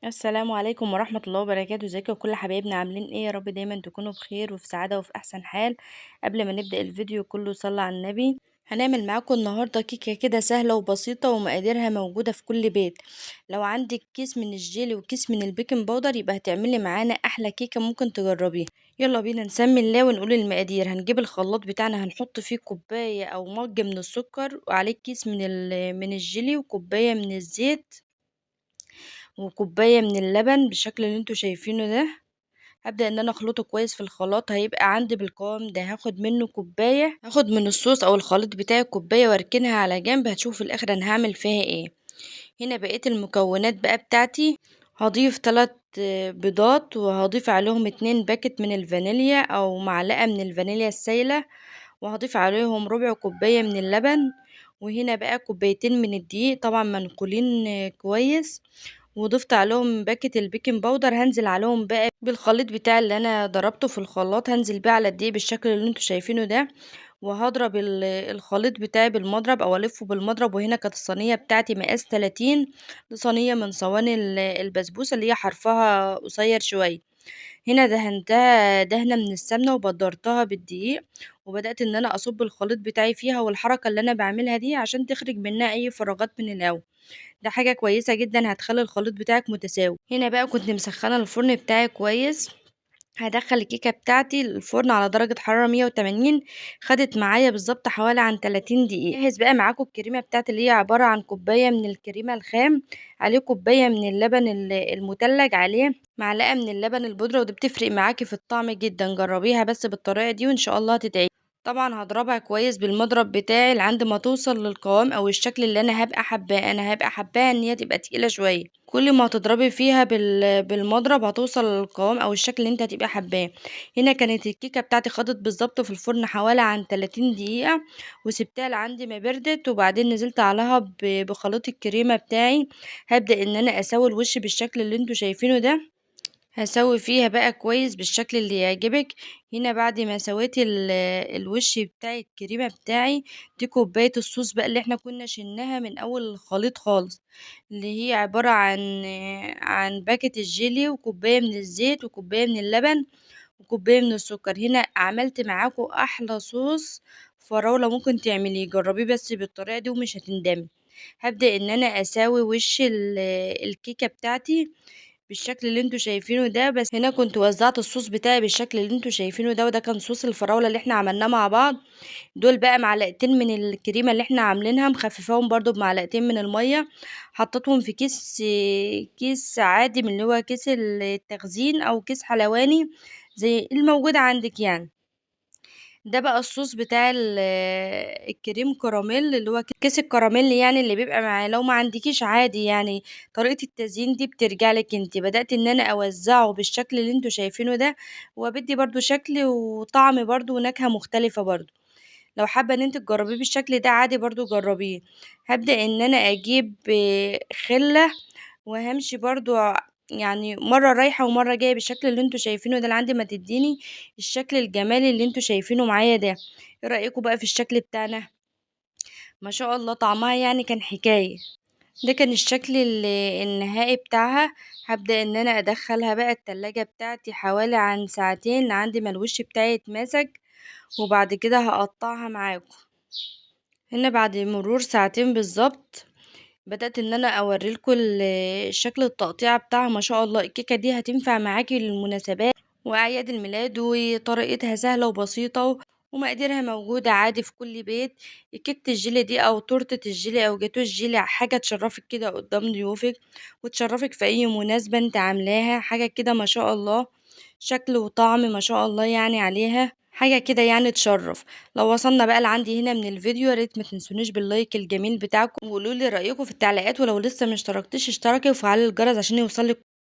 السلام عليكم ورحمة الله وبركاته. ازيكم كل حبايبنا عاملين ايه؟ يا رب دايما تكونوا بخير وفي سعادة وفي احسن حال. قبل ما نبدأ الفيديو كله صلى على النبي. هنعمل معاكم النهاردة كيكة كده سهلة وبسيطة ومقاديرها موجودة في كل بيت. لو عندك كيس من الجيلي وكيس من البيكنج باودر يبقى هتعملي معانا احلى كيكة ممكن تجربيها. يلا بينا نسمي الله ونقول المقادير. هنجيب الخلاط بتاعنا، هنحط فيه كوباية او مج من السكر وعليه كيس من الجيلي وكوباية من الزيت وكوباية من اللبن بالشكل اللي انتوا شايفينه ده. هبدأ ان انا اخلطه كويس في الخلاط، هيبقى عندي بالقوام ده. هاخد منه كوباية، هاخد من الصوص او الخليط بتاعي كوباية واركنها على جنب. هتشوف في الاخر انا هعمل فيها ايه. هنا بقية المكونات بقى بتاعتي. هضيف 3 بيضات، وهضيف عليهم 2 باكت من الفانيليا او معلقة من الفانيليا السايلة، وهضيف عليهم ربع كوباية من اللبن، وهنا بقى كوبايتين من الدقيق طبعا منقولين كويس، وضفت عليهم باكت البيكنج باودر. هنزل عليهم بقى بالخليط بتاعي اللي انا ضربته في الخلاط، هنزل بيه على الدقيق بالشكل اللي انتوا شايفينه ده. وهضرب الخليط بتاعي بالمضرب او الفه بالمضرب. وهنا كانت الصينيه بتاعتي مقاس 30. دي صينيه من صواني البسبوسه اللي هي حرفها قصير شويه. هنا دهنتها دهنه من السمنه وبدرتها بالدقيق، وبدات ان انا اصب الخليط بتاعي فيها. والحركه اللي انا بعملها دي عشان تخرج منها اي فراغات من الاول. ده حاجة كويسة جدًا هتخلّي الخليط بتاعك متساوي. هنا بقى كنت مسخّنة الفرن بتاعي كويس. هادخّل الكيكة بتاعتي الفرن على درجة حرارة 180. خدت معايا بالضبط حوالي عن 30 دقيقة. جهّز بقى معاكم الكريمة بتاعتي اللي هي عبارة عن كوباية من الكريمة الخام، عليه كوباية من اللبن المتلج، عليه معلقة من اللبن البودرة، ودي بتفرق معاكِ في الطعم جدًا. جرّبيها بس بالطريقة دي وإن شاء الله هتدعي. طبعًا هاضربها كويس بالمضرب بتاعي لحد ما توصل للقوام أو الشكل اللي أنا هابقى حاباه. أنا هابقى حاباها إن هي تبقى تقيلة شوية. كل ما هتضربي فيها بالمضرب هتوصل للقوام أو الشكل اللي أنتِ هتبقي حاباه. هنا كانت الكيكة بتاعتي خدت بالضبط في الفرن حوالي عن 30 دقيقة، وسبتها لعند ما بردت. وبعدين نزلت عليها بخليط الكريمة بتاعي. هابدأ إن أنا أسوي الوش بالشكل اللي أنتم شايفينه ده. هاسوي فيها بقى كويس بالشكل اللي يعجبك. هنا بعد ما سويت الوش بتاع الكريمة بتاعي، دي كوباية الصوص بقى اللي احنا كنا شلناها من اول الخليط خالص، اللي هي عبارة عن باكت الجيلي وكوباية من الزيت وكوباية من اللبن وكوباية من السكر. هنا عملت معاكم احلى صوص فراولة ممكن تعمليه. جربيه بس بالطريقة دي ومش هتندمي. هبدأ ان انا اساوي وش الكيكة بتاعتي بالشكل اللي انتوا شايفينه ده. بس هنا كنت وزعت الصوص بتاعي بالشكل اللي انتوا شايفينه ده، وده كان صوص الفراولة اللي احنا عملناه مع بعض. دول بقى معلقتين من الكريمة اللي احنا عاملينها، مخففاهم برضو بمعلقتين من المية. حطيتهم في كيس عادي من اللي هو كيس التخزين او كيس حلواني زي الموجود عندك يعني. ده بقى الصوص بتاع الكريم كراميل اللي هو كيس الكراميل يعني اللي بيبقى معاه. لو ما عندكيش عادي يعني، طريقة التزيين دي بترجع لك انت. بدأت ان انا اوزعه بالشكل اللي انتوا شايفينه ده، وبدي برضو شكل وطعم برضو ونكهة مختلفة برضو. لو حابة ان انت تجربيه بالشكل ده عادي برضو جربيه. هبدأ ان انا اجيب خلة، وهامشي برضو يعني مرة رايحة ومرة جاية بالشكل اللي انتوا شايفينه ده لعند ما تديني الشكل الجمالي اللي انتوا شايفينه معايا ده. ايه رأيكم بقى في الشكل بتاعنا؟ ما شاء الله طعمها يعني كان حكاية. ده كان الشكل النهائي بتاعها. هبدأ ان انا ادخلها بقى التلاجة بتاعتي حوالي عن ساعتين لعند ما الوش بتاعي يتماسك، وبعد كده هقطعها معاكم. هنا بعد مرور ساعتين بالظبط بدأت ان انا اوريلكم شكل التقطيع بتاعها. ما شاء الله الكيكة دي هتنفع معاكي للمناسبات واعياد الميلاد، وطريقتها سهلة وبسيطة، ومقاديرها موجودة عادي في كل بيت. كيكة الجيلي دي او تورتة الجيلي او جاتو الجيلي حاجة تشرفك كده قدام ضيوفك، وتشرفك في اي مناسبة انت عاملاها. حاجة كده ما شاء الله، شكل وطعم ما شاء الله يعني عليها، حاجة كده يعني تشرف. لو وصلنا بقى لعندي هنا من الفيديو يا ريت ما تنسونيش باللايك الجميل بتاعكم، وقولوا لي رأيكم في التعليقات. ولو لسه مش اشتركتيش اشتركي وفعلي الجرس عشان يوصلك